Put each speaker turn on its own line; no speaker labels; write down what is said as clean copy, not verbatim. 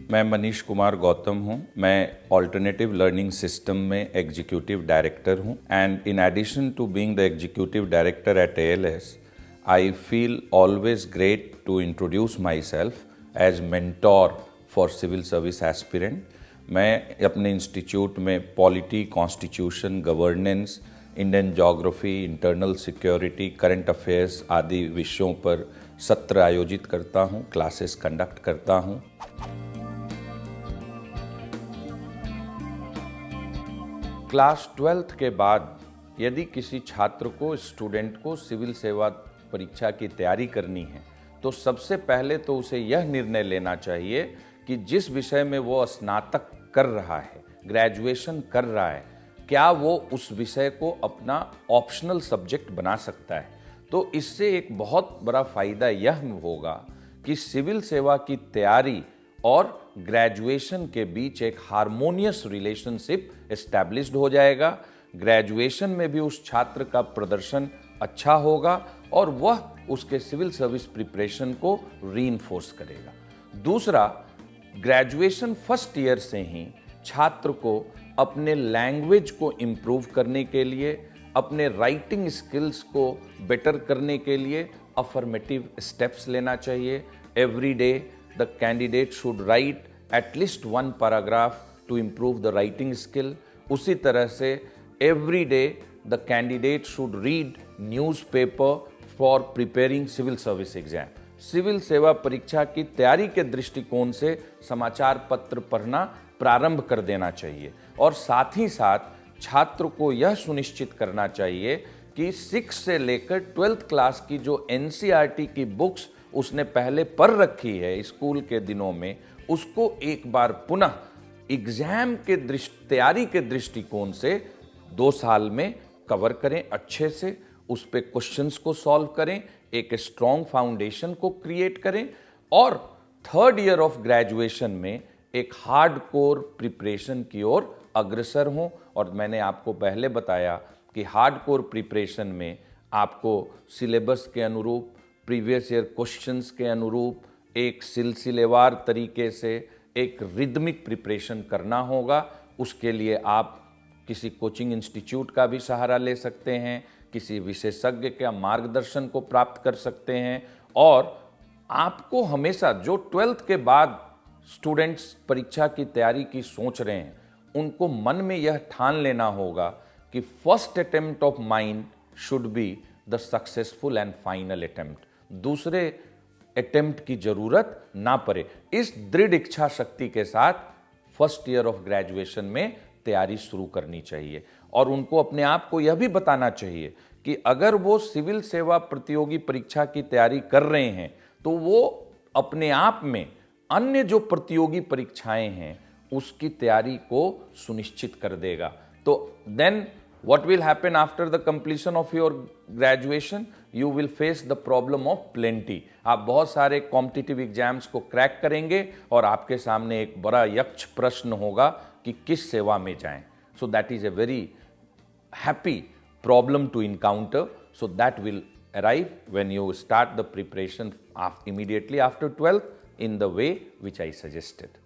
मैं मनीष कुमार गौतम हूं। मैं ऑल्टरनेटिव लर्निंग सिस्टम में एग्जीक्यूटिव डायरेक्टर हूं and in addition to being the executive director at ALS, I feel always great to introduce myself as mentor for civil service aspirant. मैं अपने institute में polity, constitution, governance, Indian geography, internal security, current affairs आदि विषयों पर सत्र आयोजित करता हूं, क्लासेस कंडक्ट करता हूं। क्लास 12th के बाद यदि किसी छात्र को, स्टूडेंट को सिविल सेवा परीक्षा की तैयारी करनी है तो सबसे पहले तो उसे यह निर्णय लेना चाहिए कि जिस विषय में वो स्नातक कर रहा है, ग्रेजुएशन कर रहा है, क्या वो उस विषय को अपना ऑप्शनल सब्जेक्ट बना सकता है। तो इससे एक बहुत बड़ा फायदा यह होगा कि सिविल सेवा की तैयारी और ग्रेजुएशन के बीच एक हार्मोनियस रिलेशनशिप एस्टैब्लिश्ड हो जाएगा। ग्रेजुएशन में भी उस छात्र का प्रदर्शन अच्छा होगा और वह उसके सिविल सर्विस प्रिपरेशन को रीइंफोर्स करेगा। दूसरा, ग्रेजुएशन फर्स्ट ईयर से ही छात्र को अपने लैंग्वेज को इम्प्रूव करने के लिए, अपने राइटिंग स्किल्स को बेटर करने के लिए अफर्मेटिव स्टेप्स लेना चाहिए। Every day the candidate should write at least 1 paragraph to improve the writing skill. उसी तरह से every day the candidate should read newspaper for preparing civil service exam. Civil सेवा परीक्षा की तैयारी के दृष्टिकोण से समाचार पत्र पढ़ना प्रारंभ कर देना चाहिए और साथ ही साथ छात्र को यह सुनिश्चित करना चाहिए कि 6 से लेकर 12th क्लास की जो NCERT की बुक्स उसने पहले पढ़ रखी है स्कूल के दिनों में, उसको एक बार पुनः एग्जाम के तैयारी के दृष्टिकोण से 2 साल में कवर करें, अच्छे से उस पे क्वेश्चंस को सॉल्व करें, एक स्ट्रॉन्ग फाउंडेशन को क्रिएट करें और 3rd ईयर ऑफ ग्रेजुएशन में एक हार्डकोर प्रिपरेशन की ओर अग्रसर हों। और मैंने आपको पहले बताया कि हार्डकोर प्रिपरेशन में आपको सिलेबस के अनुरूप, प्रीवियस ईयर क्वेश्चंस के अनुरूप एक सिलसिलेवार तरीके से एक रिदमिक प्रिपरेशन करना होगा। उसके लिए आप किसी कोचिंग इंस्टीट्यूट का भी सहारा ले सकते हैं, किसी विशेषज्ञ का मार्गदर्शन को प्राप्त कर सकते हैं और आपको हमेशा जो 12th के बाद स्टूडेंट्स परीक्षा की तैयारी की सोच रहे हैं उनको मन में यह ठान लेना होगा कि first attempt of mine should be the successful and final attempt. दूसरे अटेम्प्ट की जरूरत ना पड़े। इस दृढ़ इच्छा शक्ति के साथ फर्स्ट ईयर ऑफ ग्रेजुएशन में तैयारी शुरू करनी चाहिए और उनको अपने आप को यह भी बताना चाहिए कि अगर वो सिविल सेवा प्रतियोगी परीक्षा की तैयारी कर रहे हैं तो वो अपने आप में अन्य जो प्रतियोगी परीक्षाएं हैं उसकी तैयारी को सुनिश्चित कर देगा। तो then what will happen after the completion of your graduation? You will face the problem of plenty. आप बहुत सारे कॉम्पिटिटिव एग्जाम्स को क्रैक करेंगे और आपके सामने एक बड़ा यक्ष प्रश्न होगा कि किस सेवा में जाएं। So that is a very happy problem to encounter. So that will arrive when you start the preparation immediately after 12th in the way which I suggested.